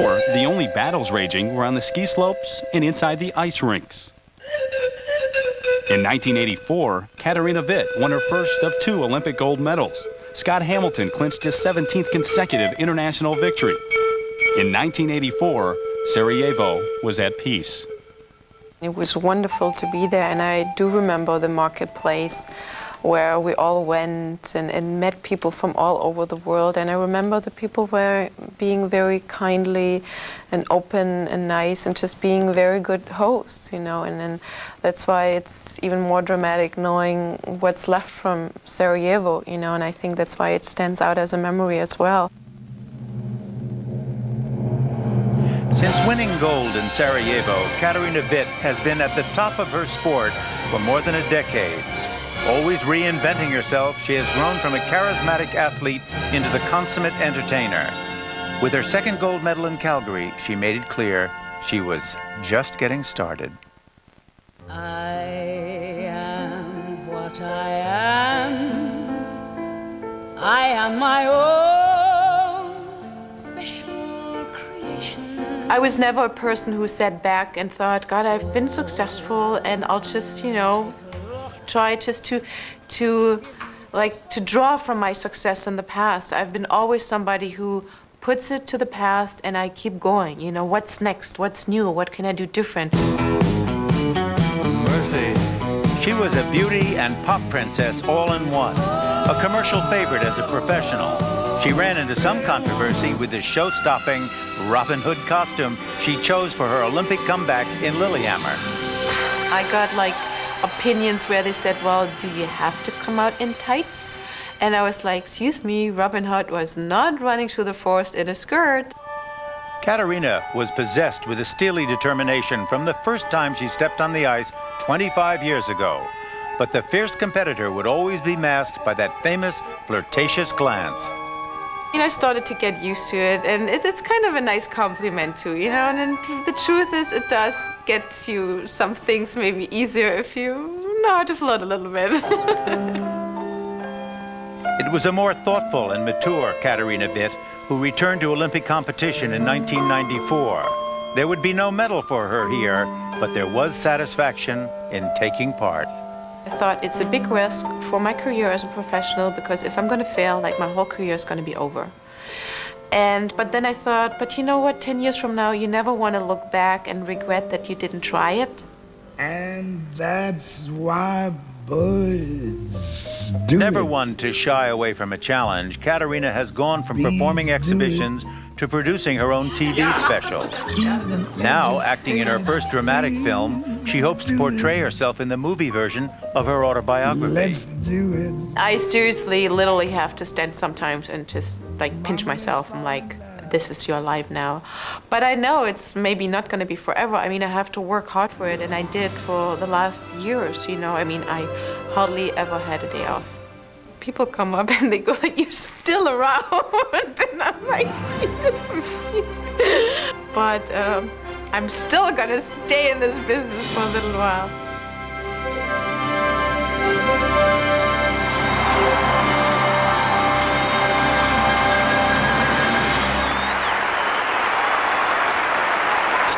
The only battles raging were on the ski slopes and inside the ice rinks. In 1984, Katarina Witt won her first of 2 Olympic gold medals. Scott Hamilton clinched his 17th consecutive international victory. In 1984, Sarajevo was at peace. It was wonderful to be there, and I do remember the marketplace where we all went and met people from all over the world. And I remember the people were being very kindly and open and nice and just being very good hosts, you know. And then that's why it's even more dramatic knowing what's left from Sarajevo, you know, and I think that's why it stands out as a memory as well. Since winning gold in Sarajevo, Katarina Witt has been at the top of her sport for more than a decade. Always reinventing herself, she has grown from a charismatic athlete into the consummate entertainer. With her second gold medal in Calgary, she made it clear she was just getting started. I am what I am. I am my own special creation. I was never a person who sat back and thought, God, I've been successful and I'll just, you know, try just to draw from my success in the past. I've been always somebody who puts it to the past and I keep going. You know, what's next? What's new? What can I do different? Mercy. She was a beauty and pop princess all in one. A commercial favorite as a professional. She ran into some controversy with the show-stopping Robin Hood costume she chose for her Olympic comeback in Lillehammer. I got like opinions where they said, well, do you have to come out in tights? And I was like, excuse me, Robin Hood was not running through the forest in a skirt. Katarina was possessed with a steely determination from the first time she stepped on the ice 25 years ago. But the fierce competitor would always be masked by that famous flirtatious glance. You know, I started to get used to it, and it's kind of a nice compliment too, you know, and then the truth is it does get you some things maybe easier if you know how to flirt a little bit. It was a more thoughtful and mature Katarina Witt who returned to Olympic competition in 1994. There would be no medal for her here, but there was satisfaction in taking part. I thought it's a big risk for my career as a professional because if I'm going to fail, like my whole career is going to be over. But then I thought, but you know what, 10 years from now, you never want to look back and regret that you didn't try it. And that's why boys do Never it. one to shy away from a challenge, Katarina has gone from performing exhibitions to producing her own TV specials. Now, acting in her first dramatic film, she hopes to portray herself in the movie version of her autobiography. Let's do it. I seriously, literally have to stand sometimes and just like pinch myself. I'm like, this is your life now. But I know it's maybe not going to be forever. I mean, I have to work hard for it, and I did for the last years, you know. I mean, I hardly ever had a day off. People come up and they go like, you're still around. And I'm like, seriously. But I'm still going to stay in this business for a little while.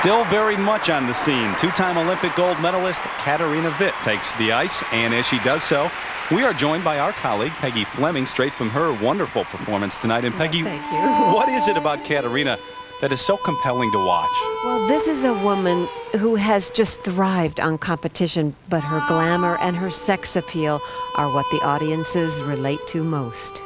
Still very much on the scene, 2-time Olympic gold medalist Katarina Witt takes the ice, and as she does so, we are joined by our colleague Peggy Fleming, straight from her wonderful performance tonight. And Peggy, thank you. What is it about Katarina that is so compelling to watch? Well, this is a woman who has just thrived on competition, but her glamour and her sex appeal are what the audiences relate to most.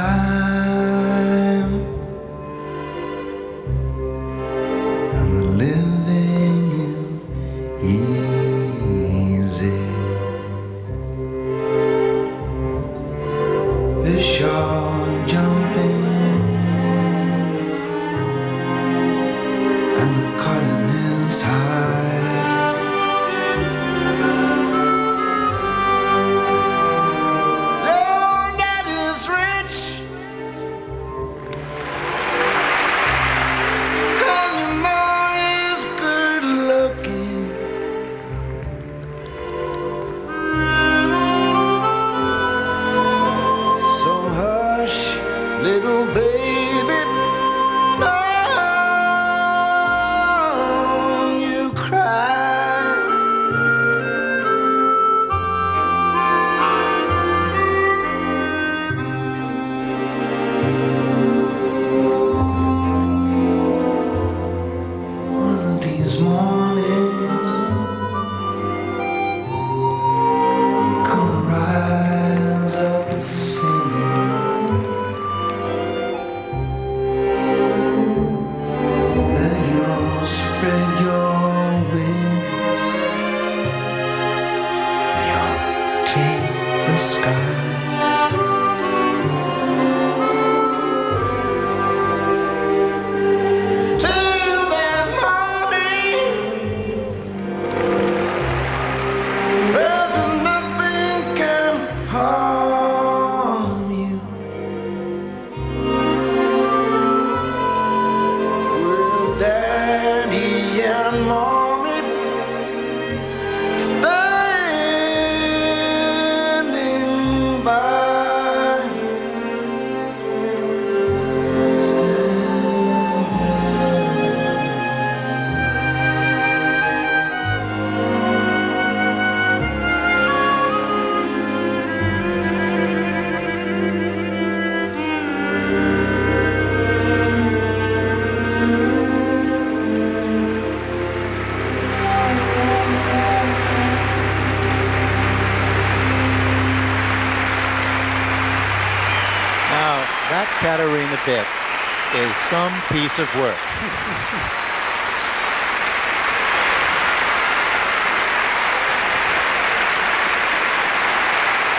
time, and the living is easy. Fish are jumping, and the cotton is high. Your dad is rich, and your mom is good looking. So hush, little baby, don't you cry. One of these mornings, you're gonna rise up singing. Then you'll spread your wings. You'll take the sky. Till that morning, there's nothing can harm you. With Daddy and Mommy standing by. Now, that Katarina Witt is some piece of work.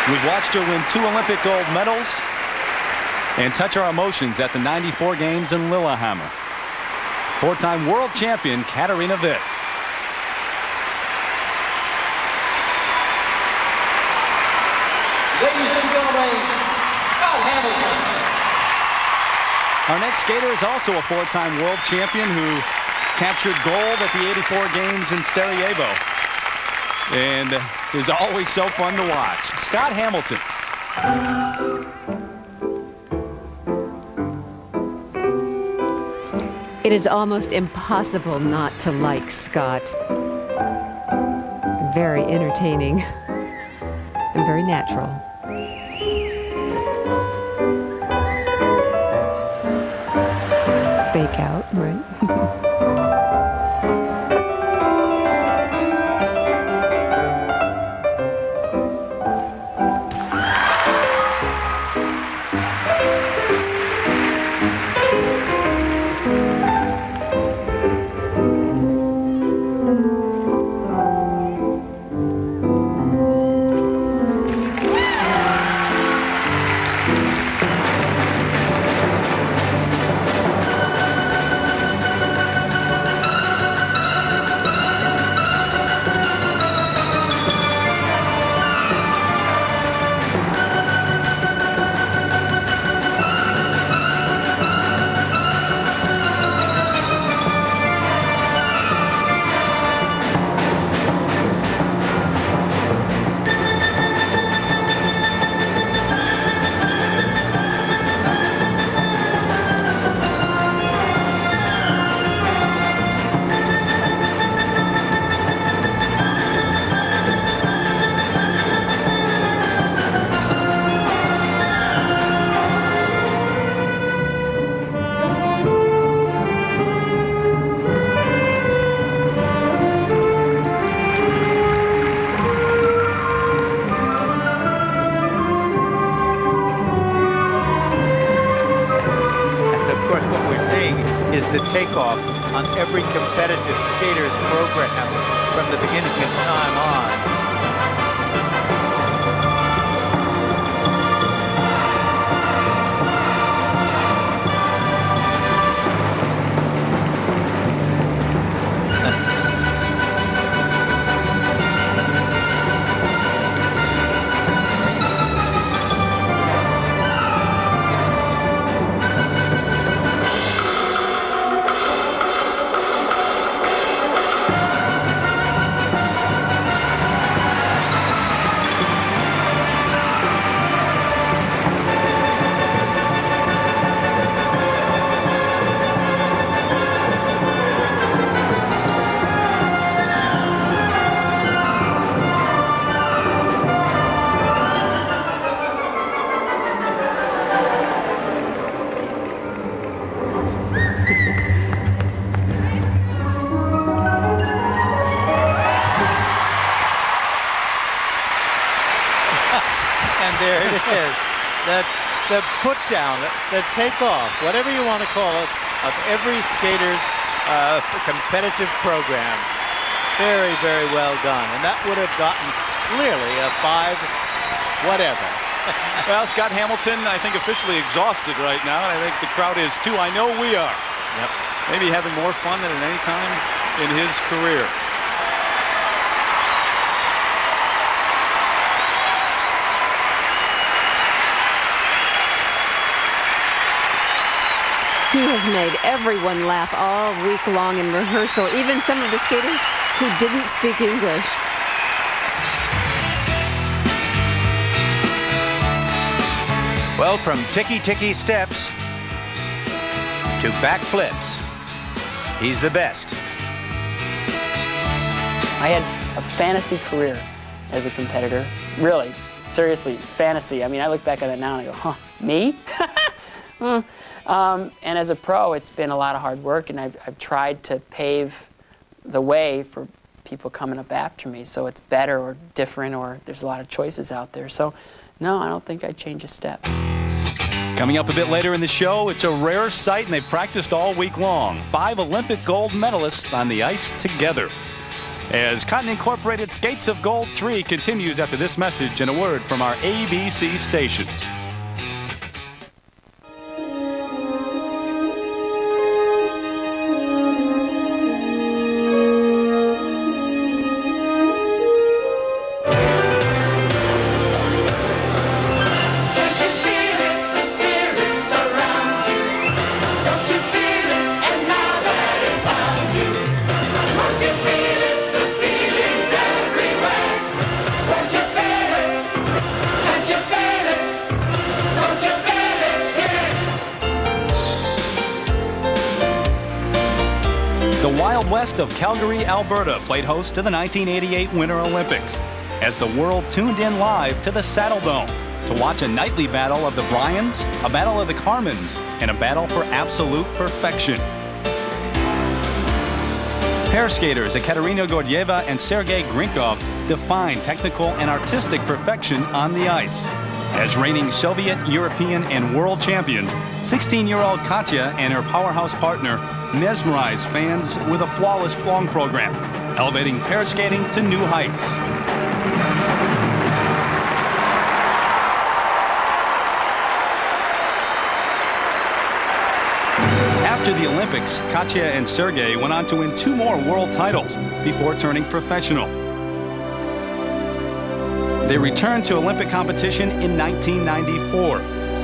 We've watched her win 2 Olympic gold medals and touch our emotions at the 94 games in Lillehammer. 4-time world champion Katarina Witt. Ladies and gentlemen, Scott Hamilton. Our next skater is also a 4-time world champion who captured gold at the 84 games in Sarajevo. And is always so fun to watch. Scott Hamilton. It is almost impossible not to like Scott. Very entertaining and very natural. Fake out, right? is the takeoff on every competitive skater's program from the beginning of time on. There it is. The put down, the takeoff, whatever you want to call it, of every skater's competitive program. Very, very well done. And that would have gotten clearly a 5 whatever. Well, Scott Hamilton, I think, officially exhausted right now, and I think the crowd is too. I know we are. Yep. Maybe having more fun than at any time in his career. He has made everyone laugh all week long in rehearsal, even some of the skaters who didn't speak English. Well, from ticky-ticky steps to backflips, he's the best. I had a fantasy career as a competitor. Really, seriously, fantasy. I mean, I look back at it now and I go, huh, me? And as a pro, it's been a lot of hard work, and I've tried to pave the way for people coming up after me, so it's better or different, or there's a lot of choices out there. So, no, I don't think I'd change a step. Coming up a bit later in the show, it's a rare sight, and they've practiced all week long. 5 Olympic gold medalists on the ice together. As Cotton Incorporated Skates of Gold 3 continues after this message and a word from our ABC stations. West of Calgary, Alberta played host to the 1988 Winter Olympics as the world tuned in live to the Saddle Dome to watch a nightly battle of the Bryans, a battle of the Carmens, and a battle for absolute perfection. Pair skaters Katarina Gordeeva and Sergei Grinkov defined technical and artistic perfection on the ice. As reigning Soviet, European, and world champions, 16-year-old Katya and her powerhouse partner mesmerized fans with a flawless long program, elevating pair skating to new heights. After the Olympics, Katya and Sergei went on to win 2 more world titles before turning professional. They returned to Olympic competition in 1994,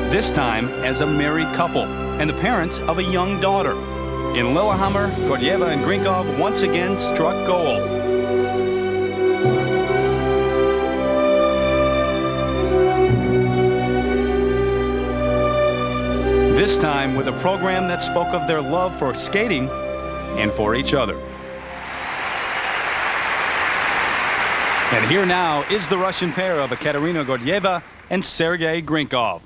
this time as a married couple and the parents of a young daughter. In Lillehammer, Gordeeva and Grinkov once again struck gold. This time with a program that spoke of their love for skating and for each other. And here now is the Russian pair of Katarina Gordeeva and Sergei Grinkov.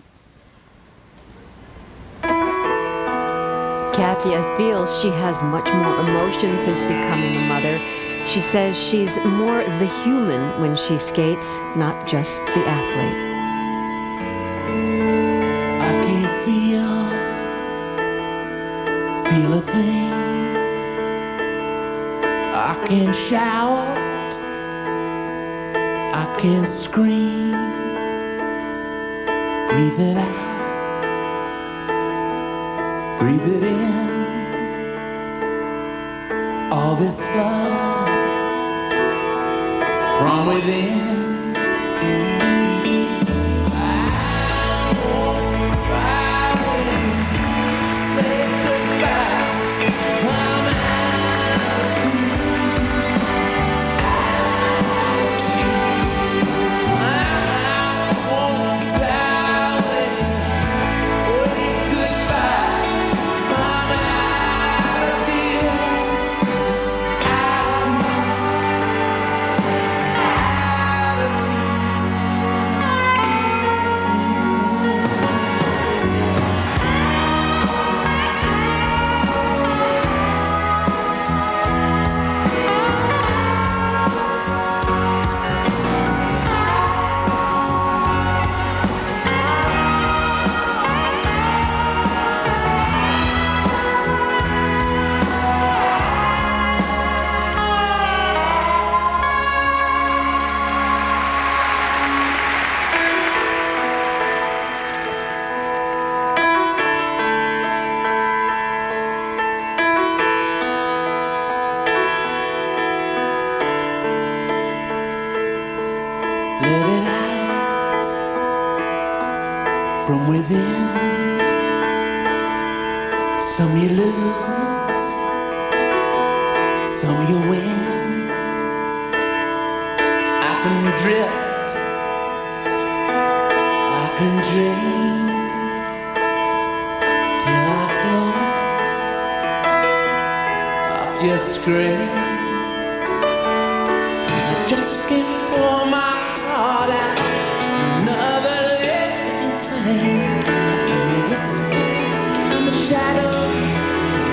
Katya feels she has much more emotion since becoming a mother. She says she's more the human when she skates, not just the athlete. I can feel feel a thing. I can't shout, I can't scream. Breathe it out, breathe it in. All this love from within. From within, some you lose, some you win. I can drift, I can dream, till I float off your screen. And I just can't pour my heart out. Another I'm a shadow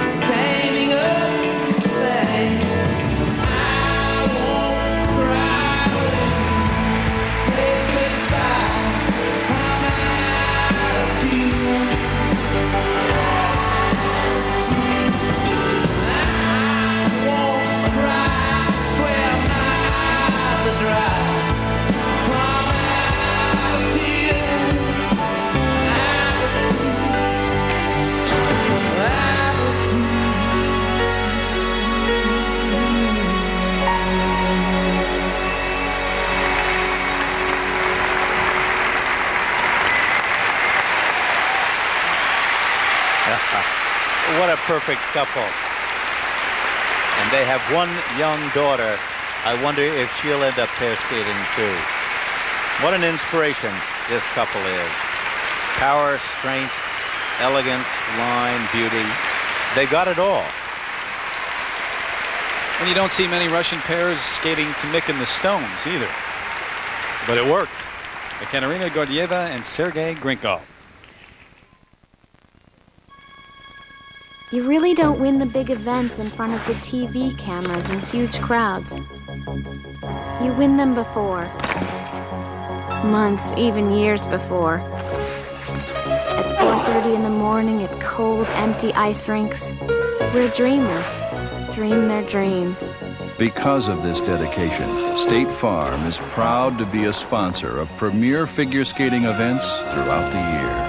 standing up to say I won't cry when you say goodbye. I'm out to you. I won't cry, I swear my eyes are dry. I'm out to you. What a perfect couple. And they have one young daughter. I wonder if she'll end up pair skating too. What an inspiration this couple is. Power, strength, elegance, line, beauty. They got it all. And you don't see many Russian pairs skating to Mick and the Stones either. But it worked. Katarina Gordeeva and Sergei Grinkov. You really don't win the big events in front of the TV cameras and huge crowds. You win them before. Months, even years before. At 4:30 in the morning at cold, empty ice rinks. We're dreamers. Dream their dreams. Because of this dedication, State Farm is proud to be a sponsor of premier figure skating events throughout the year.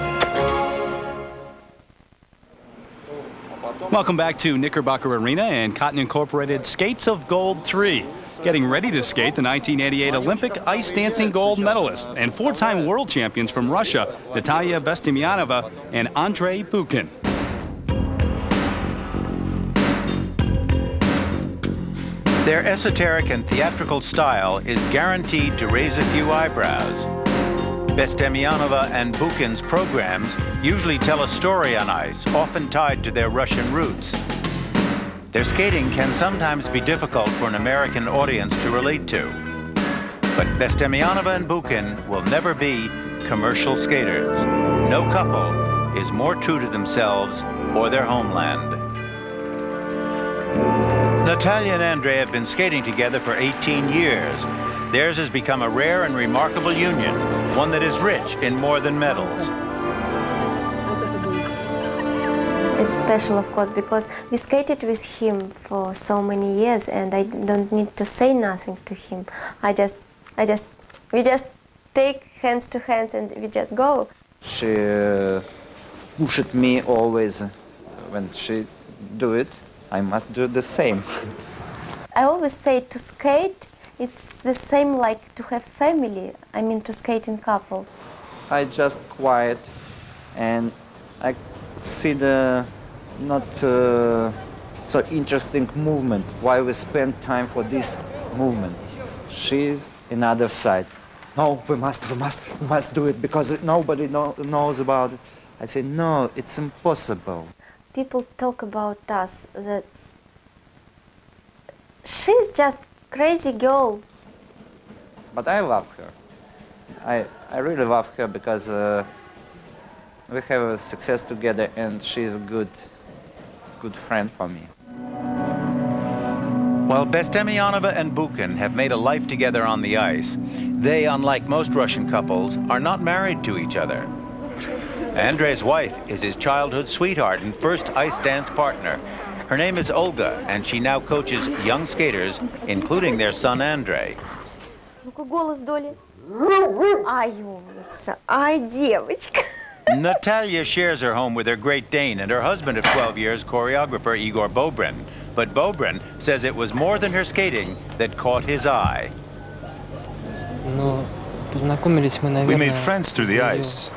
Welcome back to Knickerbocker Arena and Cotton Incorporated Skates of Gold 3. Getting ready to skate the 1988 Olympic ice dancing gold medalist and four-time world champions from Russia, Natalia Bestemyanova and Andrei Bukin. Their esoteric and theatrical style is guaranteed to raise a few eyebrows. Bestemyanova and Bukin's programs usually tell a story on ice, often tied to their Russian roots. Their skating can sometimes be difficult for an American audience to relate to. But Bestemyanova and Bukin will never be commercial skaters. No couple is more true to themselves or their homeland. Natalia and Andrei have been skating together for 18 years. Theirs has become a rare and remarkable union, one that is rich in more than medals. special, of course, because we skated with him for so many years, and I don't need to say nothing to him. We just take hands to hands and we just go. She pushed me always. When she do it, I must do the same. I always say to skate, it's the same like to have family. I mean, to skate in couple. I just quiet, and I see the not so interesting movement. Why we spend time for this movement? She's another side. No, we must do it because nobody knows about it. I say no, it's impossible. People talk about us that she's just crazy girl. But I love her. I really love her because we have a success together, and she's a good friend for me. While Bestemianova and Bukin have made a life together on the ice, they, unlike most Russian couples, are not married to each other. Andrei's wife is his childhood sweetheart and first ice dance partner. Her name is Olga, and she now coaches young skaters, including their son Andrei. Ну-ка, голос, Доля. Ай, умница. Ай, девочка. Natalia shares her home with her Great Dane and her husband of 12 years, choreographer Igor Bobrin. But Bobrin says it was more than her skating that caught his eye. We made friends through the ice,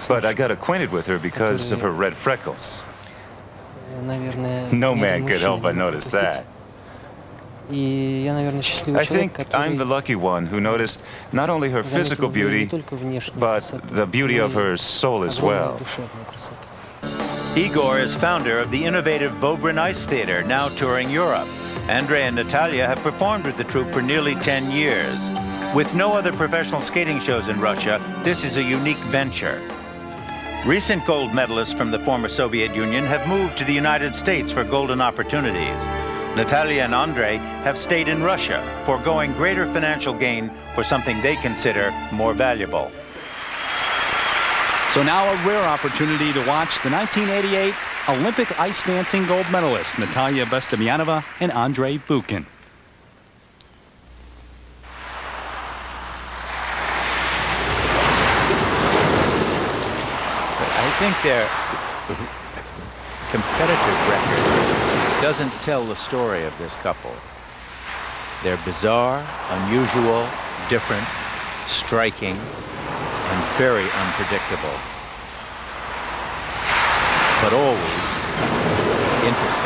but I got acquainted with her because of her red freckles. No man could help but notice that. I think I'm the lucky one who noticed not only her physical beauty, but the beauty of her soul as well. Igor is founder of the innovative Bobrin Ice Theater, now touring Europe. Andrei and Natalia have performed with the troupe for nearly 10 years. With no other professional skating shows in Russia, this is a unique venture. Recent gold medalists from the former Soviet Union have moved to the United States for golden opportunities. Natalia and Andrei have stayed in Russia, foregoing greater financial gain for something they consider more valuable. So now a rare opportunity to watch the 1988 Olympic ice dancing gold medalists Natalia Bestemianova and Andrei Bukin. I think their competitive record doesn't tell the story of this couple. They're bizarre, unusual, different, striking, and very unpredictable, but always interesting.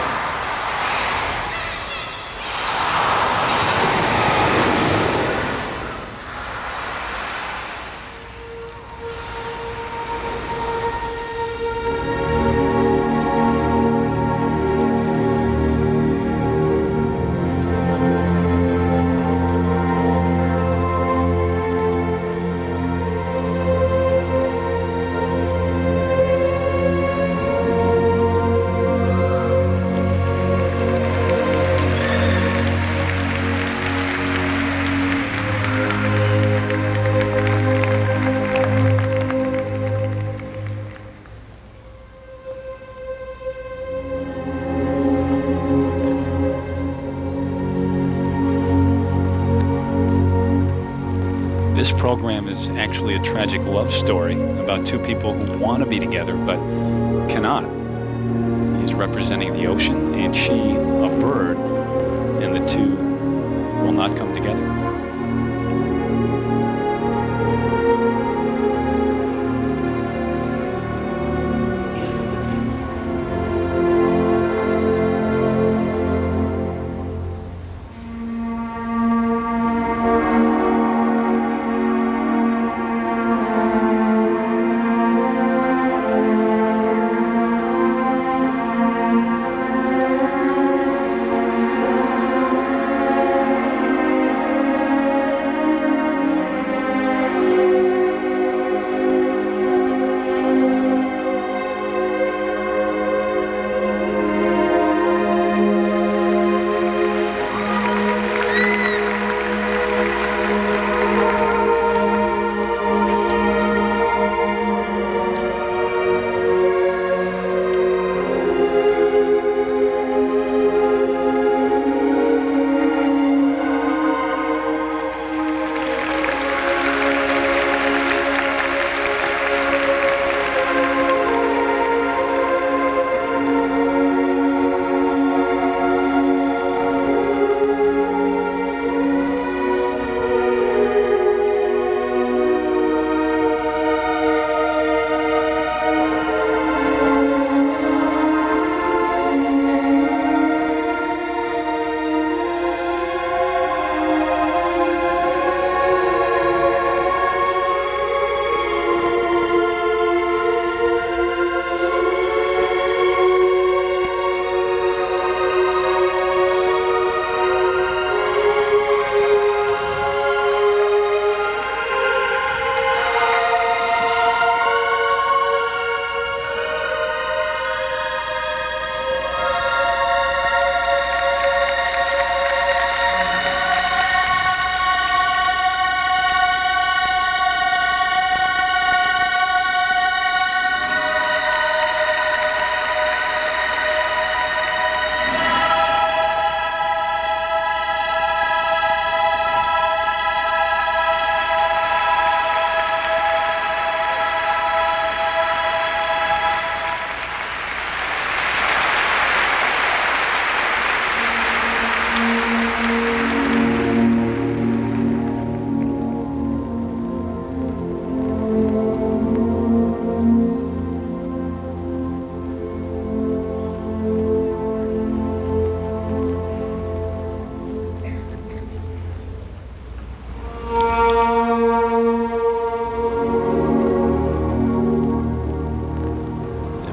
This program is actually a tragic love story about two people who want to be together but cannot. He's representing the ocean and she a bird, and the two will not come together.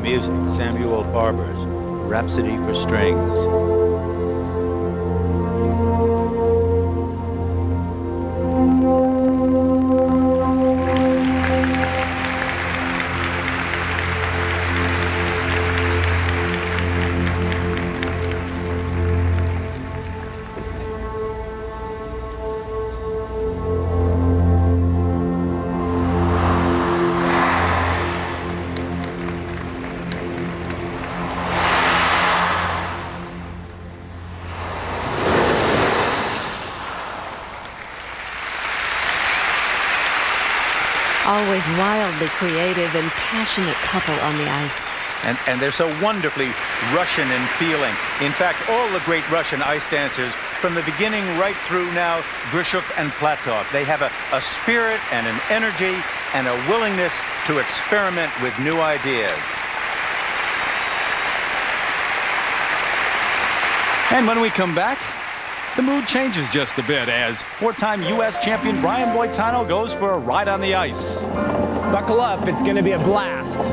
The music, Samuel Barber's Rhapsody for Strings. Always wildly creative and passionate couple on the ice. And they're so wonderfully Russian in feeling. In fact, all the great Russian ice dancers, from the beginning right through now, Grishuk and Platov, they have a spirit and an energy and a willingness to experiment with new ideas. And when we come back, the mood changes just a bit as four-time U.S. champion Brian Boitano goes for a ride on the ice. Buckle up, it's going to be a blast.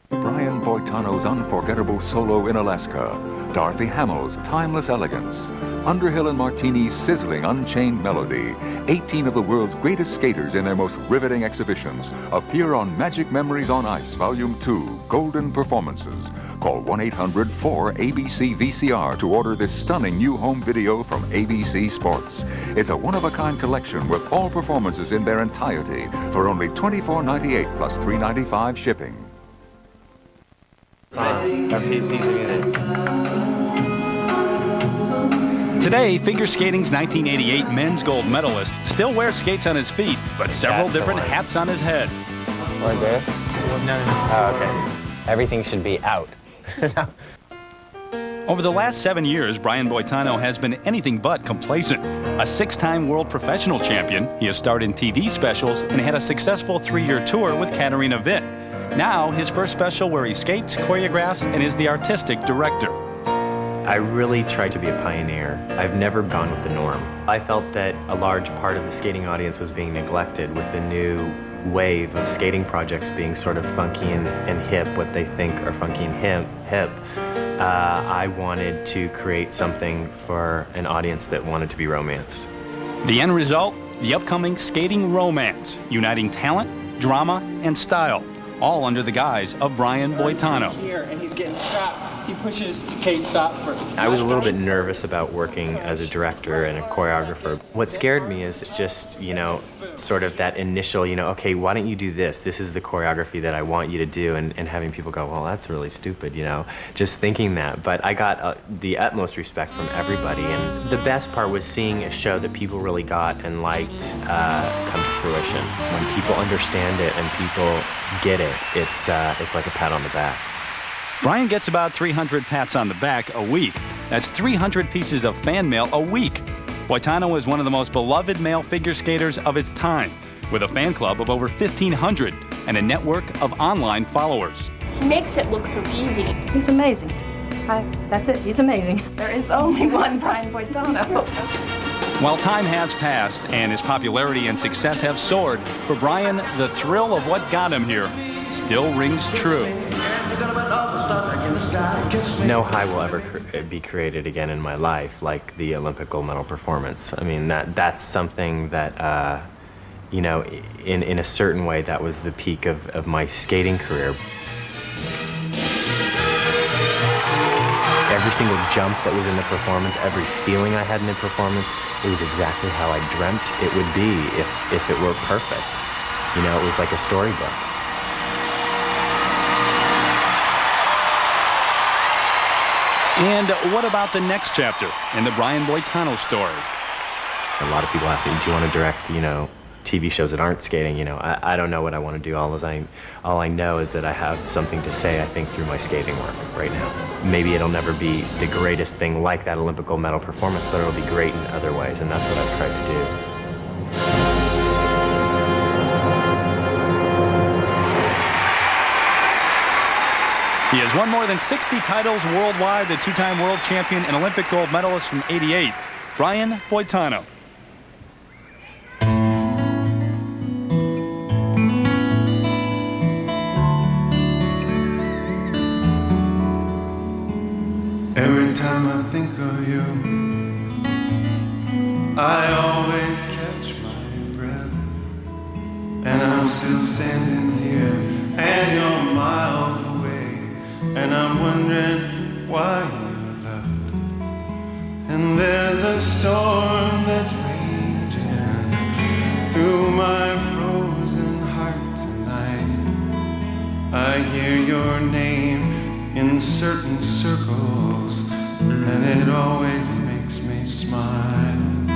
Brian Boitano's unforgettable solo in Alaska, Dorothy Hamill's timeless elegance, Underhill and Martini's sizzling unchained melody, 18 of the world's greatest skaters in their most riveting exhibitions appear on Magic Memories on Ice, Volume 2, Golden Performances. Call 1-800-4ABC-VCR to order this stunning new home video from ABC Sports. It's a one-of-a-kind collection with all performances in their entirety for only $24.98 plus $3.95 shipping. Today, figure skating's 1988 men's gold medalist still wears skates on his feet, but several different hats on his head. Like this? No. Oh, okay. Everything should be out. Over the last 7 years, Brian Boitano has been anything but complacent. A 6-time world professional champion, he has starred in TV specials and had a successful 3-year tour with Katarina Witt. Now, his first special where he skates, choreographs, and is the artistic director. I really tried to be a pioneer. I've never gone with the norm. I felt that a large part of the skating audience was being neglected with the new wave of skating projects being sort of funky and hip, what they think are funky and hip. I wanted to create something for an audience that wanted to be romanced. The end result? The upcoming skating romance, uniting talent, drama, and style, all under the guise of Brian Boitano. Here, and he's getting trapped. He pushes, okay, stop for... I was a little bit nervous about working as a director and a choreographer. What scared me is just, sort of that initial, okay, why don't you do this? This is the choreography that I want you to do, and having people go, well, that's really stupid, just thinking that. But I got the utmost respect from everybody, and the best part was seeing a show that people really got and liked come to fruition. When people understand it and people get it, it's like a pat on the back. Brian gets about 300 pats on the back a week. That's 300 pieces of fan mail a week. Boitano is one of the most beloved male figure skaters of its time, with a fan club of over 1,500 and a network of online followers. He makes it look so easy. He's amazing. That's it, he's amazing. There is only one Brian Boitano. While time has passed and his popularity and success have soared, for Brian, the thrill of what got him here still rings true. No high will ever be created again in my life like the Olympic gold medal performance. I mean, that's something that, in a certain way, that was the peak of my skating career. Every single jump that was in the performance, every feeling I had in the performance, it was exactly how I dreamt it would be if it were perfect. It was like a storybook. And what about the next chapter in the Brian Boitano story? A lot of people ask me, do you want to direct, TV shows that aren't skating? I don't know what I want to do. All I know is that I have something to say, I think, through my skating work right now. Maybe it'll never be the greatest thing like that Olympic gold medal performance, but it'll be great in other ways, and that's what I've tried to do. He has won more than 60 titles worldwide, the 2-time world champion and Olympic gold medalist from '88, Brian Boitano. Every time I think of you, I always catch my breath. And I'm still standing here, and you're miles away, and I'm wondering why you left. And there's a storm that's raging through my frozen heart tonight. I hear your name in certain circles, and it always makes me smile.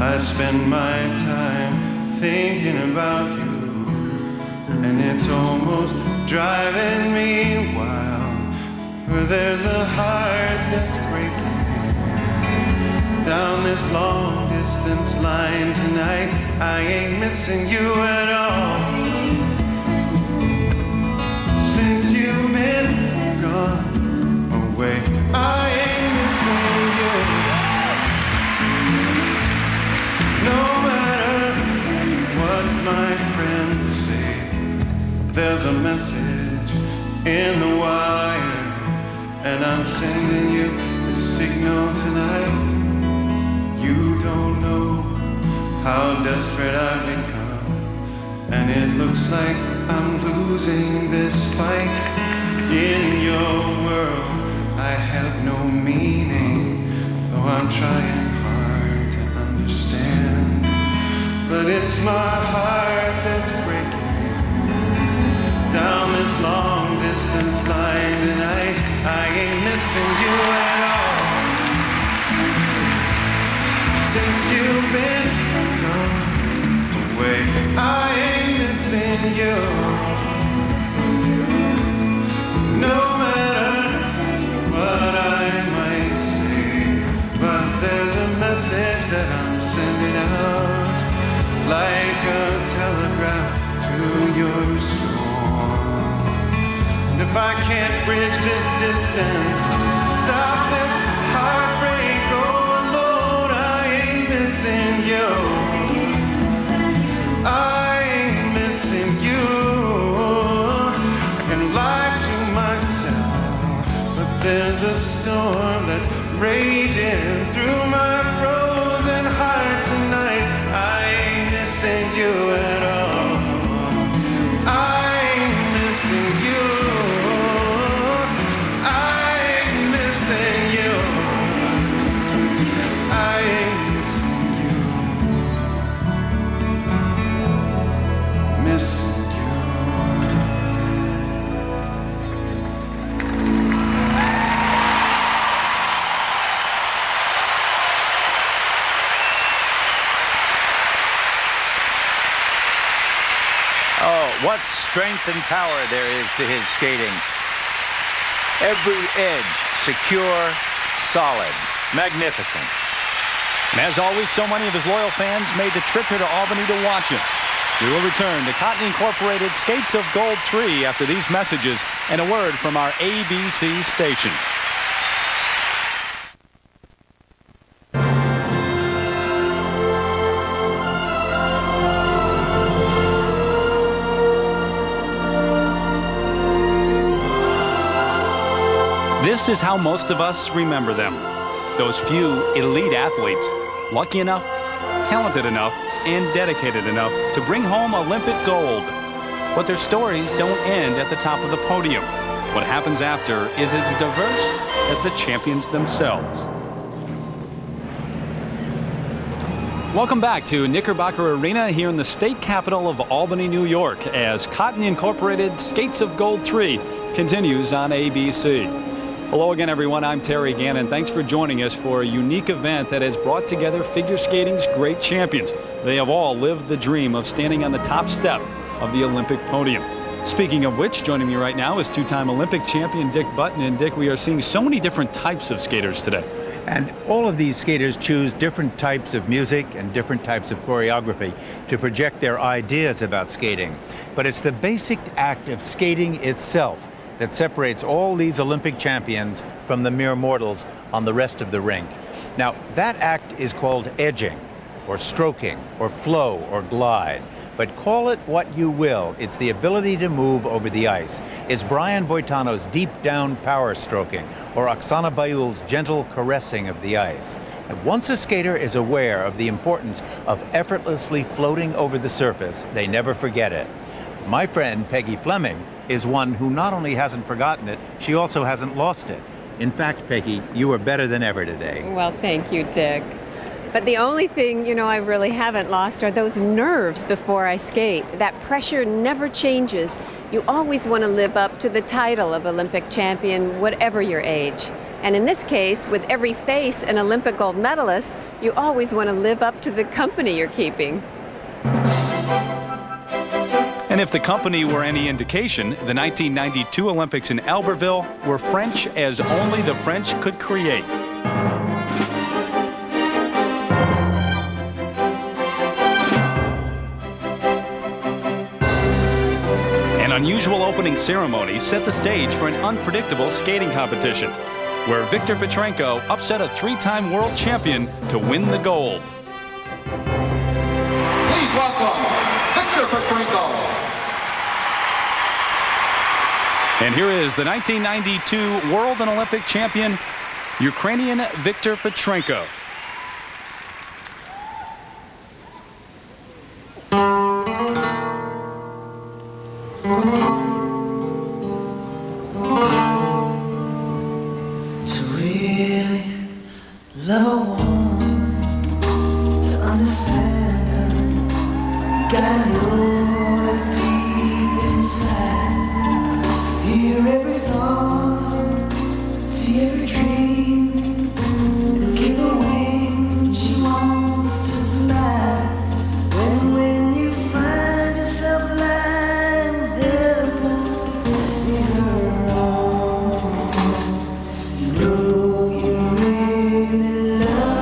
I spend my time thinking about you, and it's almost driving me wild. For there's a heart that's breaking down this long distance line tonight. I ain't missing you at all. Since you've been gone away, I ain't missing you. No matter what my friends say, there's a message in the wire, and I'm sending you a signal tonight. You don't know how desperate I've become, and it looks like I'm losing this fight. In your world, I have no meaning, though I'm trying hard to understand. But it's my heart that's breaking down this long distance line tonight. I ain't missing you at all. Since you've been gone away, I ain't missing you. No matter what I might say, but there's a message that I'm sending out, like a telegraph to your soul. And if I can't bridge this distance, stop this heartbreak all alone, I ain't missing you. I ain't missing you. I can lie to myself, but there's a storm that's raging through my frozen heart tonight. I ain't missing you at all. I ain't missing you. I ain't missing you. I ain't missing you. Missing What strength and power there is to his skating. Every edge secure, solid, magnificent. And as always, so many of his loyal fans made the trip here to Albany to watch him. We will return to Cotton Incorporated Skates of Gold 3 after these messages and a word from our ABC stations. This is how most of us remember them. Those few elite athletes, lucky enough, talented enough, and dedicated enough to bring home Olympic gold. But their stories don't end at the top of the podium. What happens after is as diverse as the champions themselves. Welcome back to Knickerbocker Arena here in the state capital of Albany, New York, as Cotton Incorporated Skates of Gold 3 continues on ABC. Hello again, everyone. I'm Terry Gannon. Thanks for joining us for a unique event that has brought together figure skating's great champions. They have all lived the dream of standing on the top step of the Olympic podium. Speaking of which, joining me right now is two-time Olympic champion Dick Button. And Dick, we are seeing so many different types of skaters today. And all of these skaters choose different types of music and different types of choreography to project their ideas about skating. But it's the basic act of skating itself that separates all these Olympic champions from the mere mortals on the rest of the rink. Now, that act is called edging, or stroking, or flow, or glide. But call it what you will, it's the ability to move over the ice. It's Brian Boitano's deep-down power stroking, or Oksana Baiul's gentle caressing of the ice. And once a skater is aware of the importance of effortlessly floating over the surface, they never forget it. My friend Peggy Fleming is one who not only hasn't forgotten it, she also hasn't lost it. In fact, Peggy, you are better than ever today. Well, thank you, Dick. But the only thing, I really haven't lost are those nerves before I skate. That pressure never changes. You always want to live up to the title of Olympic champion, whatever your age. And in this case, with every face an Olympic gold medalist, you always want to live up to the company you're keeping. And if the company were any indication, the 1992 Olympics in Albertville were French as only the French could create. An unusual opening ceremony set the stage for an unpredictable skating competition, where Viktor Petrenko upset a three-time world champion to win the gold. Please welcome Viktor Petrenko. And here is the 1992 World and Olympic champion, Ukrainian Viktor Petrenko. To really love a woman, to understand her, gotta know her deep inside. Hear every thought, see every dream, and give her wings when she wants to fly. When you find yourself lying helpless in her arms, you know you really love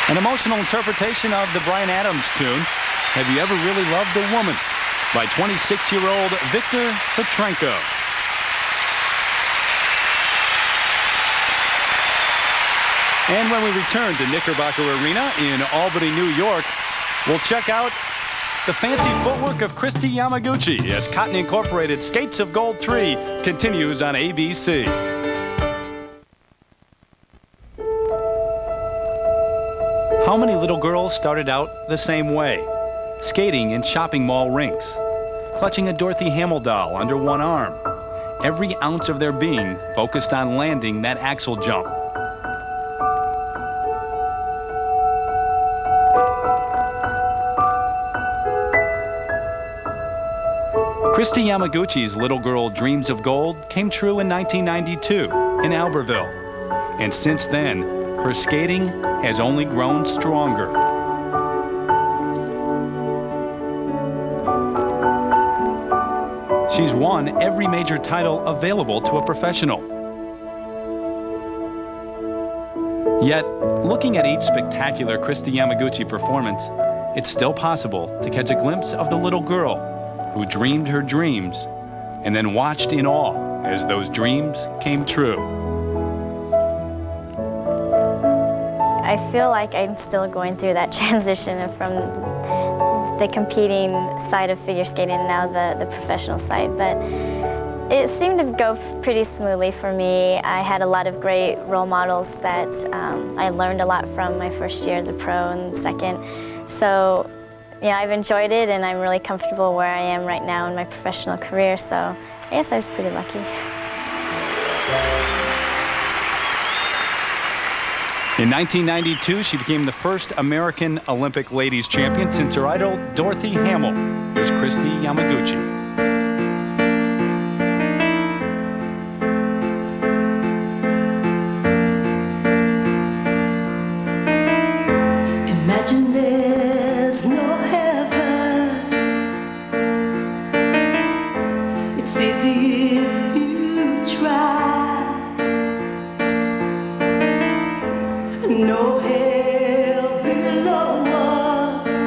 An emotional interpretation of the Bryan Adams tune, Have You Ever Really Loved a Woman? By 26-year-old Viktor Petrenko. And when we return to Knickerbocker Arena in Albany, New York, we'll check out the fancy footwork of Kristi Yamaguchi as Cotton Incorporated Skates of Gold 3 continues on ABC. How many little girls started out the same way? Skating in shopping mall rinks, clutching a Dorothy Hamill doll under one arm, every ounce of their being focused on landing that axel jump. Kristi Yamaguchi's little girl dreams of gold came true in 1992 in Albertville. And since then, her skating has only grown stronger. She's won every major title available to a professional. Yet, looking at each spectacular Kristi Yamaguchi performance, it's still possible to catch a glimpse of the little girl who dreamed her dreams and then watched in awe as those dreams came true. I feel like I'm still going through that transition from the competing side of figure skating and now the professional side, but it seemed to go pretty smoothly for me. I had a lot of great role models that I learned a lot from my first year as a pro and second. So, yeah, I've enjoyed it and I'm really comfortable where I am right now in my professional career, so I guess I was pretty lucky. In 1992, she became the first American Olympic ladies champion since her idol, Dorothy Hamill. Here's Kristi Yamaguchi. Imagine there's no heaven. It's easy if you try. No hell below us.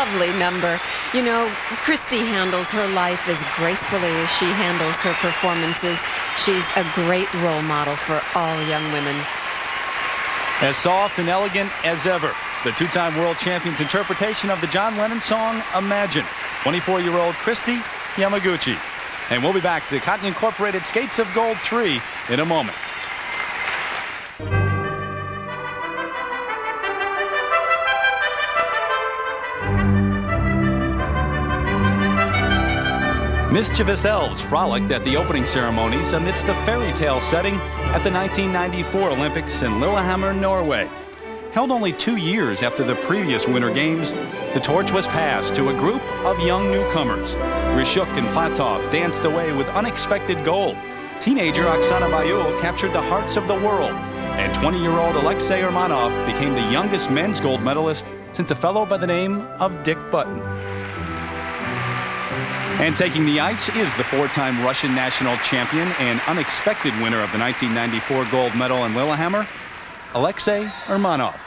lovely number. You know, Kristi handles her life as gracefully as she handles her performances. She's a great role model for all young women. As soft and elegant as ever, the two-time world champion's interpretation of the John Lennon song, Imagine. 24-year-old Kristi Yamaguchi. And we'll be back to Cotton Incorporated Skates of Gold 3 in a moment. Mischievous elves frolicked at the opening ceremonies amidst a fairy tale setting at the 1994 Olympics in Lillehammer, Norway. Held only 2 years after the previous Winter Games, the torch was passed to a group of young newcomers. Grishuk and Platov danced away with unexpected gold. Teenager Oksana Baiul captured the hearts of the world, and 20-year-old Alexei Urmanov became the youngest men's gold medalist since a fellow by the name of Dick Button. And taking the ice is the four-time Russian national champion and unexpected winner of the 1994 gold medal in Lillehammer, Alexei Urmanov.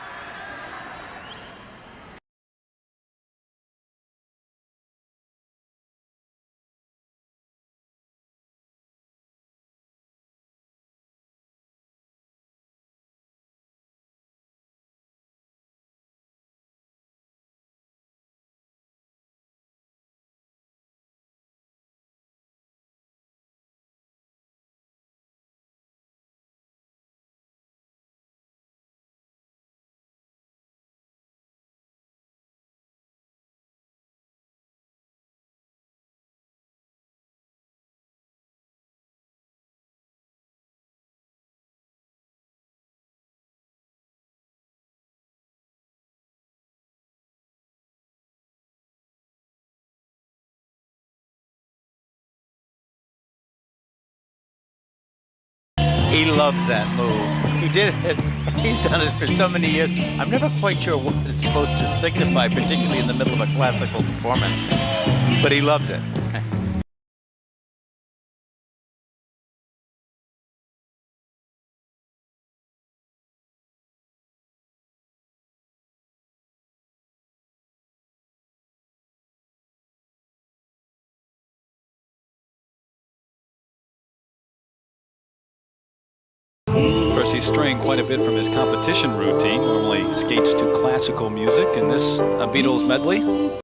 He loves that move. He did it. He's done it for so many years. I'm never quite sure what it's supposed to signify, particularly in the middle of a classical performance. But he loves it. Of course, he's straying quite a bit from his competition routine. Normally skates to classical music, and this a Beatles medley.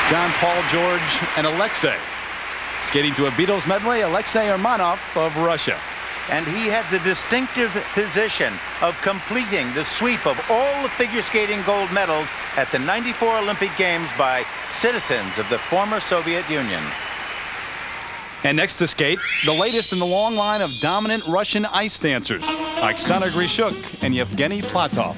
John, Paul, George, and Alexei. Skating to a Beatles medley, Alexei Urmanov of Russia. And he had the distinctive position of completing the sweep of all the figure skating gold medals at the '94 Olympic Games by citizens of the former Soviet Union. And next to skate, the latest in the long line of dominant Russian ice dancers, Oksana Grishuk and Yevgeny Platov.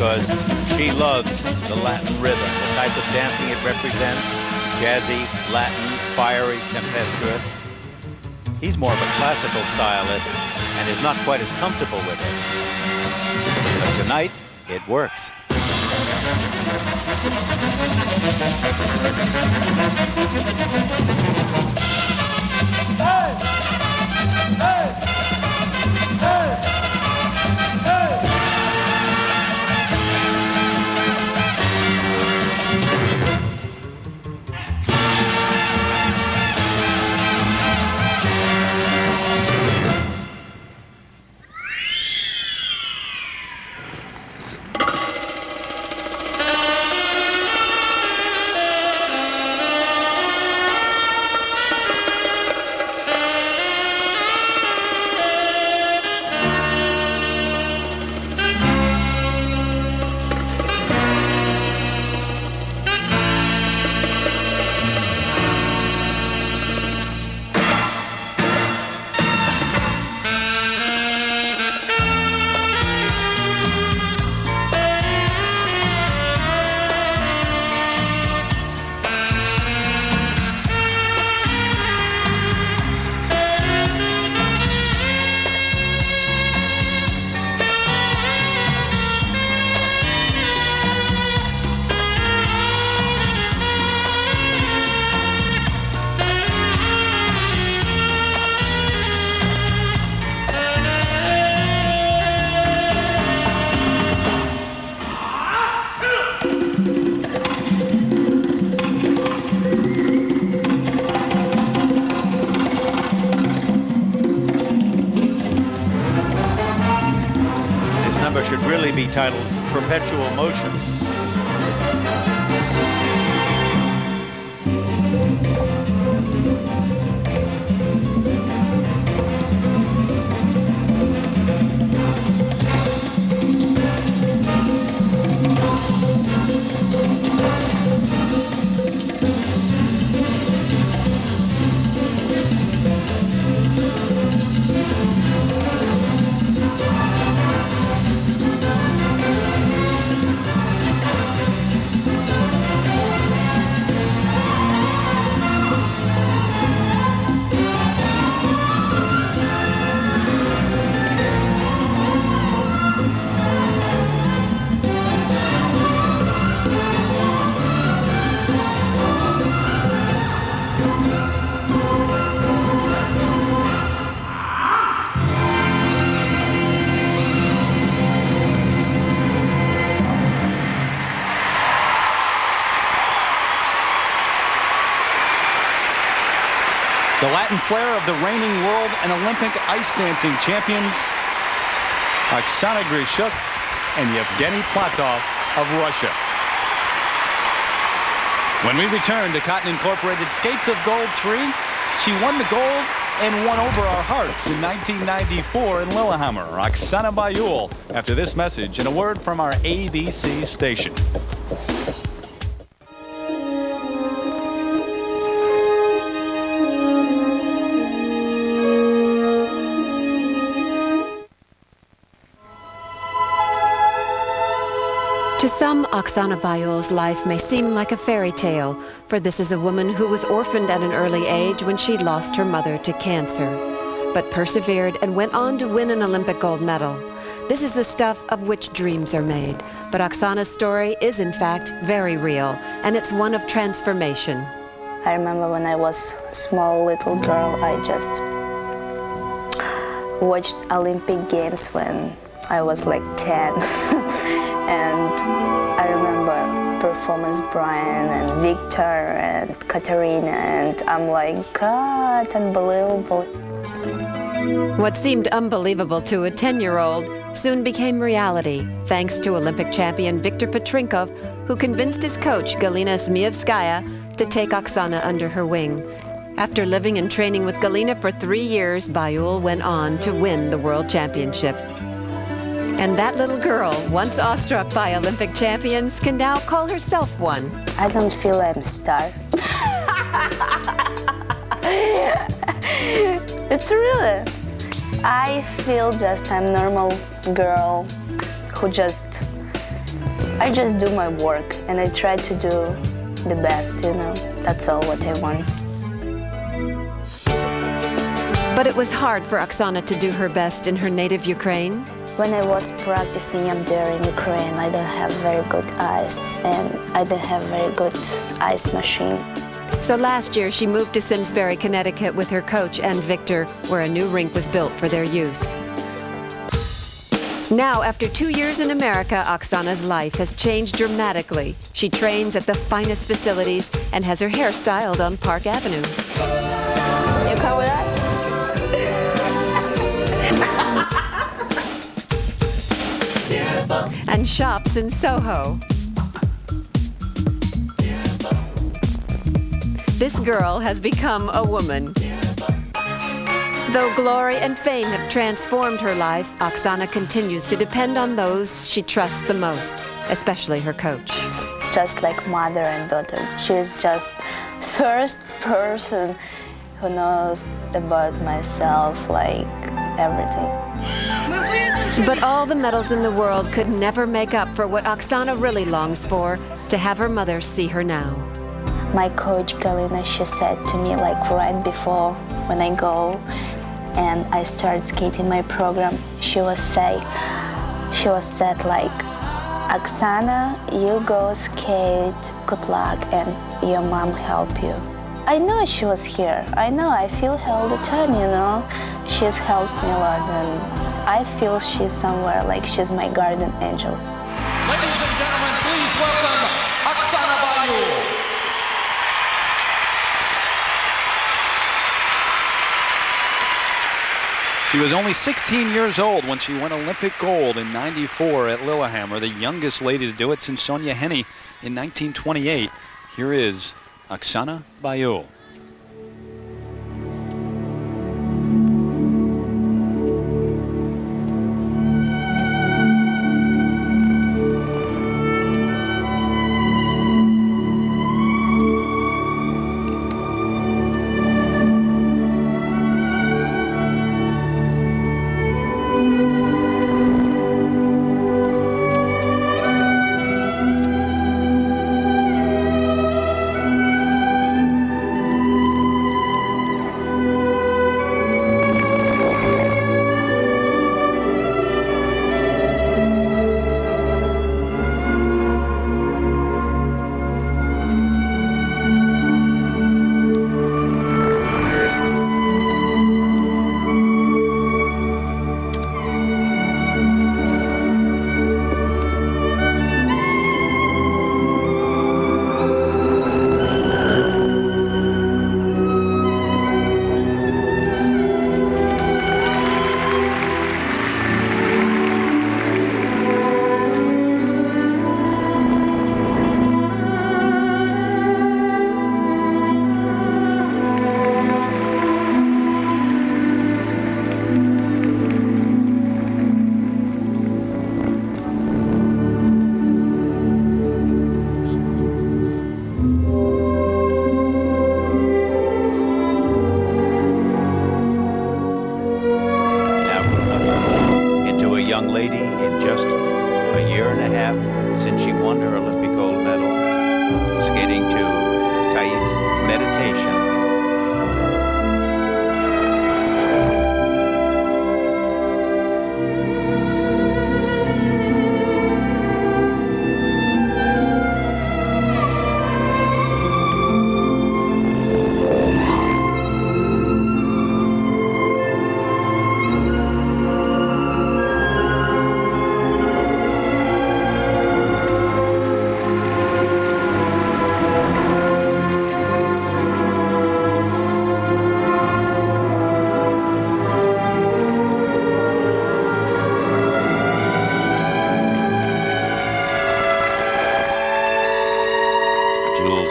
because she loves the Latin rhythm, the type of dancing it represents, jazzy, Latin, fiery, tempestuous. He's more of a classical stylist and is not quite as comfortable with it. But tonight, it works. Should really be titled Perpetual Motion. The Latin flair of the reigning world and Olympic ice dancing champions, Oksana Grishuk and Yevgeny Platov of Russia. When we return to Cotton Incorporated Skates of Gold 3, she won the gold and won over our hearts in 1994 in Lillehammer. Oksana Baiul, after this message and a word from our ABC station. To some, Oksana Baiul's life may seem like a fairy tale, for this is a woman who was orphaned at an early age when she lost her mother to cancer, but persevered and went on to win an Olympic gold medal. This is the stuff of which dreams are made, but Oksana's story is in fact very real, and it's one of transformation. I remember when I was a small little girl, I just watched Olympic Games when I was like 10. And I remember performance Brian and Victor and Katarina, and I'm like, God, unbelievable. What seemed unbelievable to a 10-year-old soon became reality, thanks to Olympic champion Viktor Petrinkov, who convinced his coach Galina Zmeyevskaya to take Oksana under her wing. After living and training with Galina for 3 years, Baiul went on to win the World Championship. And that little girl, once awestruck by Olympic champions, can now call herself one. I don't feel I'm a star. It's really, I feel just I'm a normal girl who just I just do my work and I try to do the best, you know. That's all what I want. But it was hard for Oksana to do her best in her native Ukraine. When I was practicing up there in Ukraine, I don't have very good ice and I don't have very good ice machine. So last year, she moved to Simsbury, Connecticut with her coach and Victor, where a new rink was built for their use. Now, after 2 years in America, Oksana's life has changed dramatically. She trains at the finest facilities and has her hair styled on Park Avenue. You come with us? And shops in Soho. This girl has become a woman. Though glory and fame have transformed her life, Oksana continues to depend on those she trusts the most, especially her coach. Just like mother and daughter. She's just first person who knows about myself, like everything. But all the medals in the world could never make up for what Oksana really longs for, to have her mother see her now. My coach, Katarina, she said to me, like right before when I go and I start skating my program, she was said like, Oksana, you go skate, good luck, and your mom help you. I know she was here. I know, I feel her all the time, you know. She's helped me a lot, and I feel she's somewhere, like she's my guardian angel. Ladies and gentlemen, please welcome Oksana Baiul. She was only 16 years old when she won Olympic gold in '94 at Lillehammer, the youngest lady to do it since Sonja Henie in 1928. Here is Oksana Baiul.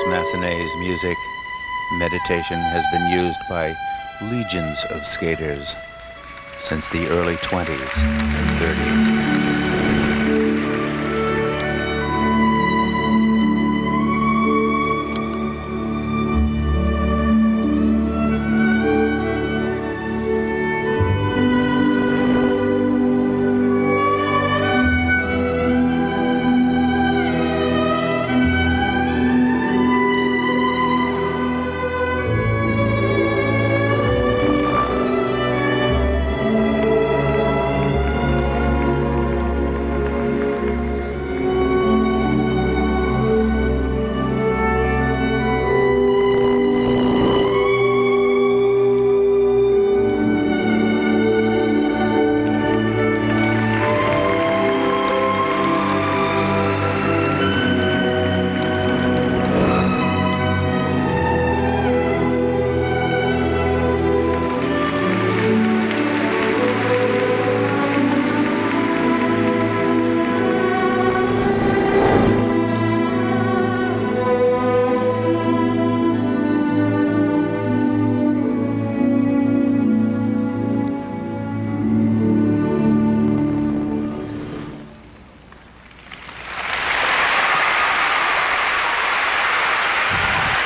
Massenet's music, meditation has been used by legions of skaters since the early 20s and 30s.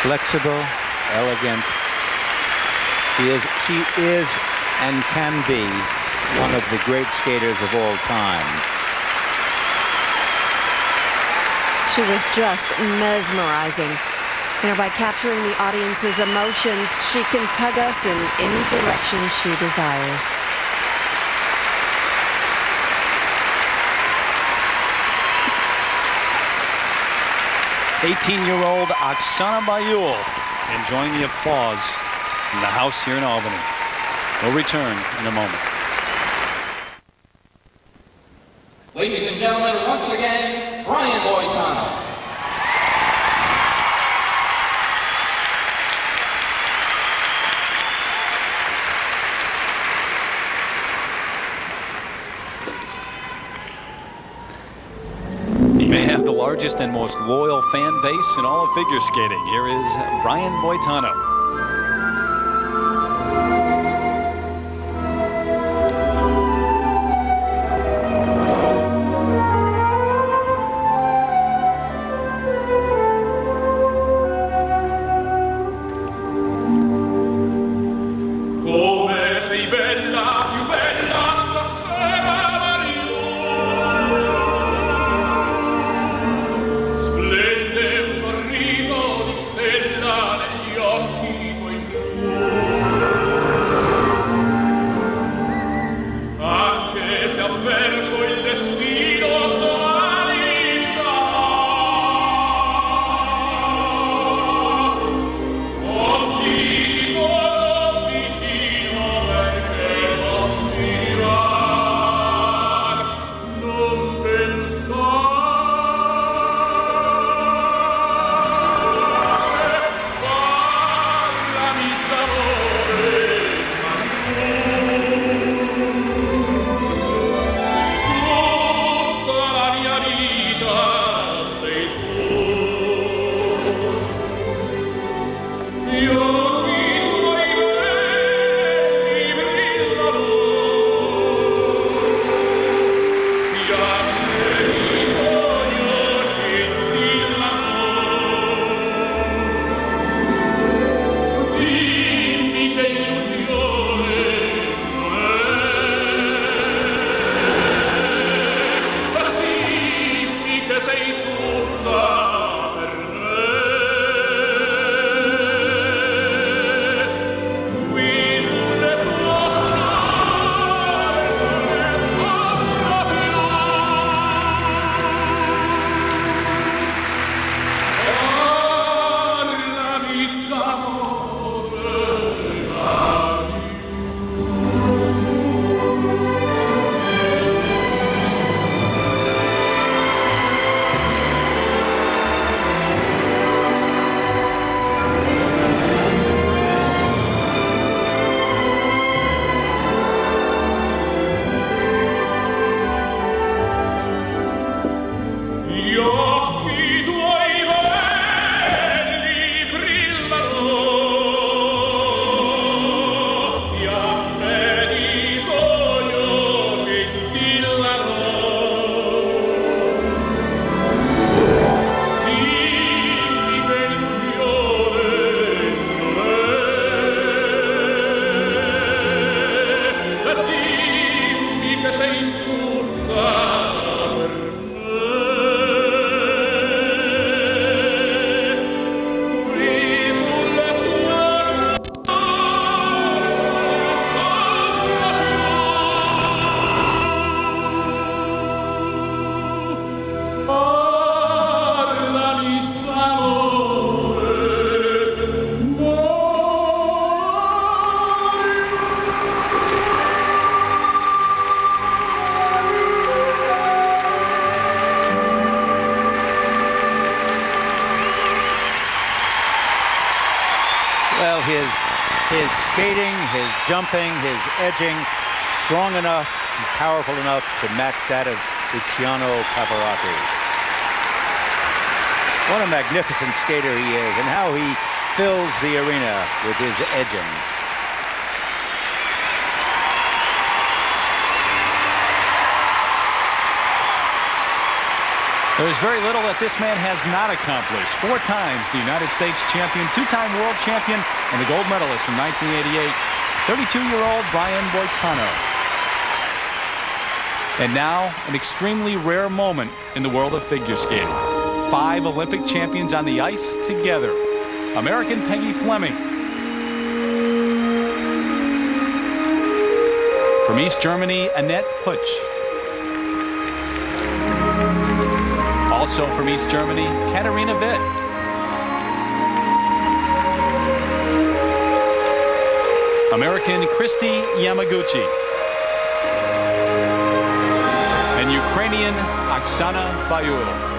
Flexible, elegant. She is and can be one of the great skaters of all time. She was just mesmerizing. You know, by capturing the audience's emotions, she can tug us in any direction she desires. '18-year-old Oksana Baiul enjoying the applause in the house here in Albany. We'll return in a moment. Ladies and gentlemen, once again, Brian Boitano. He may have the largest and most loyal fan base in all of figure skating. Here is Brian Boitano. His skating, his jumping, his edging, strong enough and powerful enough to match that of Luciano Pavarotti. What a magnificent skater he is, and how he fills the arena with his edging. There's very little that this man has not accomplished. 4 times the United States champion, 2-time world champion, and the gold medalist from 1988, 32-year-old Brian Boitano. And now, an extremely rare moment in the world of figure skating. 5 Olympic champions on the ice together. American Peggy Fleming. From East Germany, Annette Putsch. Also from East Germany, Katarina Witt. American Kristi Yamaguchi. And Ukrainian Oksana Baiul.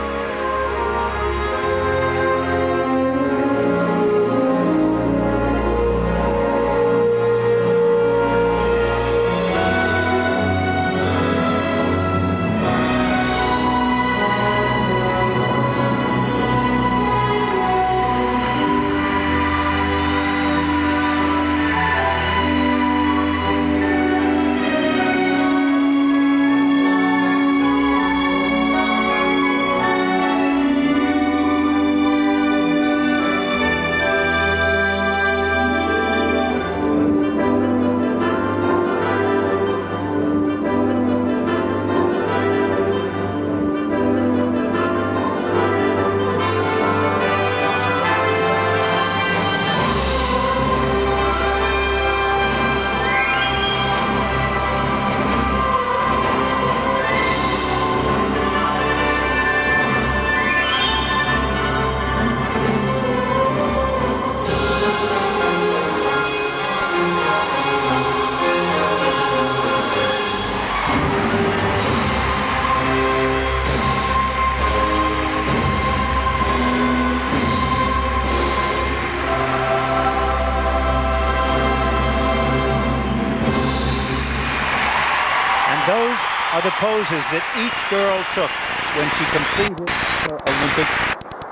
Those are the poses that each girl took when she completed her Olympic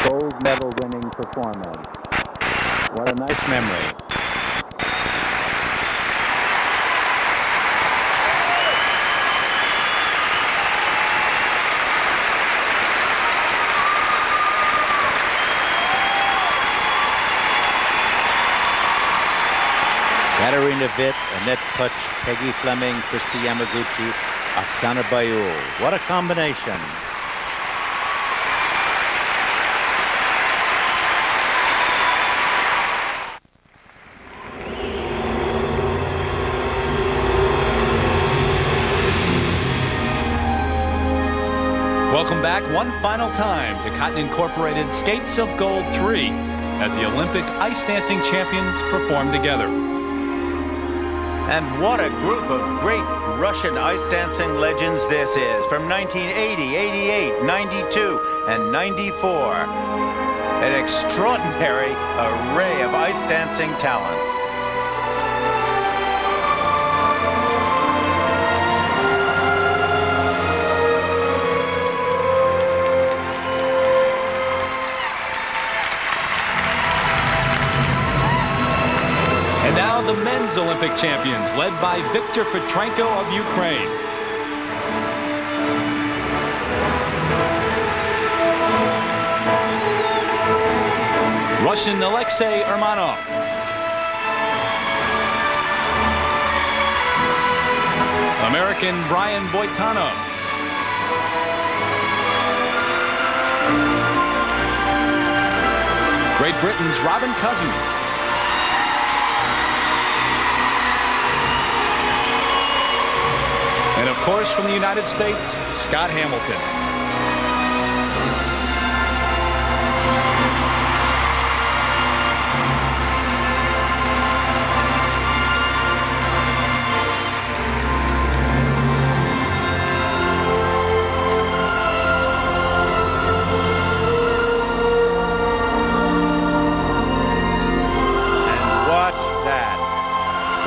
gold medal winning performance. What a nice memory. Katarina Witt, Annette Putsch, Peggy Fleming, Kristi Yamaguchi, Oksana Baiul. What a combination. Welcome back one final time to Cotton Incorporated Skates of Gold 3 as the Olympic ice dancing champions perform together. And what a group of great Russian ice dancing legends this is, from 1980, 88, 92, and 94. An extraordinary array of ice dancing talent. And now the men's Olympic champions, led by Viktor Petrenko of Ukraine. Russian Alexei Urmanov. American Brian Boitano. Great Britain's Robin Cousins. And of course, from the United States, Scott Hamilton. And watch that.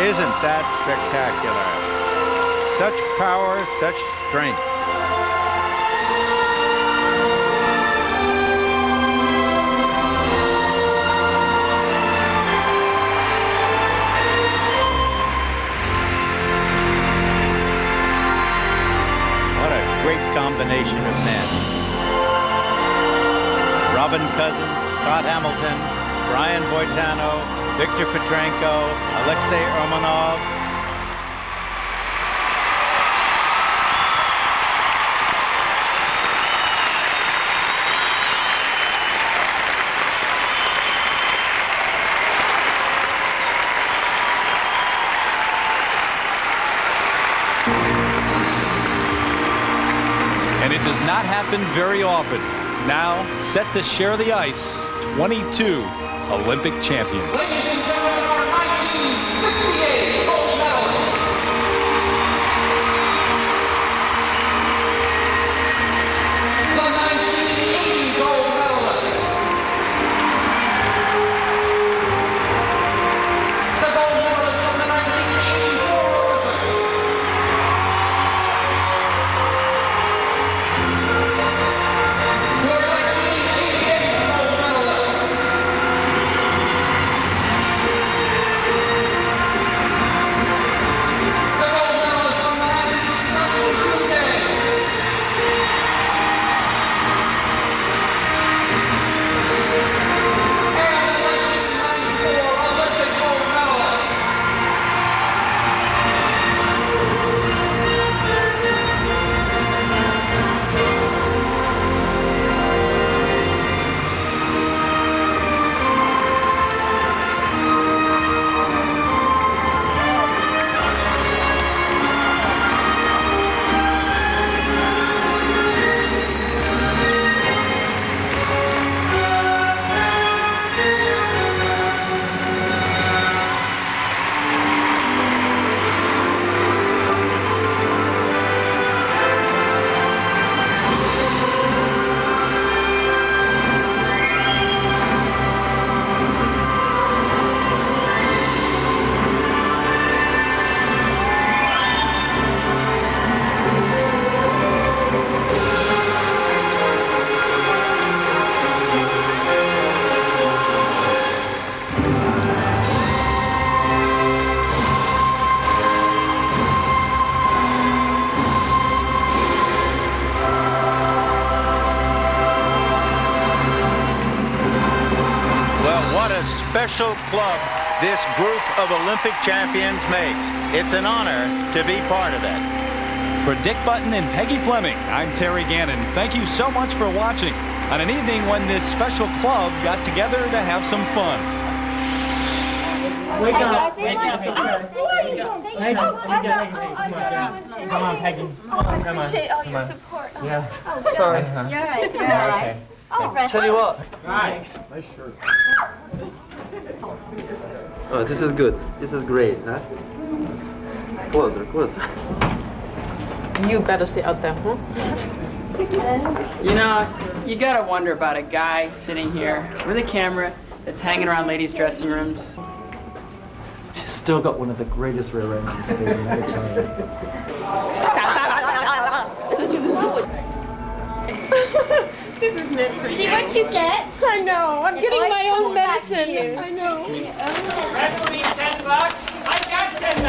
Isn't that spectacular? Such power, such strength. What a great combination of men. Robin Cousins, Scott Hamilton, Brian Boitano, Victor Petrenko, Alexei Urmanov. And it does not happen very often. Now, set to share the ice, 22 Olympic champions. Ladies and gentlemen, our 1968 gold medalist. The 1980 gold medalist. The gold medalist from the 1984 Olympics. Your 1988 gold medalist. The gold medalist from the 1992 Games. And the 1994 Olympic gold medalist. Well, what a special club this group of Olympic champions makes. It's an honor to be part of it. For Dick Button and Peggy Fleming, I'm Terry Gannon. Thank you so much for watching on an evening when this special club got together to have some fun. Wake up. Wake up. Hey, come on, Peggy. I appreciate all your support. Yeah. Oh, Sorry. You're all right. You're all right. Oh, Tell you what. Nice. Nice shirt. Oh, this is good. This is great, huh? Closer, closer. You better stay out there, huh? You know, you gotta wonder about a guy sitting here with a camera that's hanging around ladies' dressing rooms. She's still got one of the greatest rear ends in skating, let me tell you. This is meant for you. See what you get? I know. I'm It getting always my own comes back to medicine. you. I know. Rest me $10. I got $10.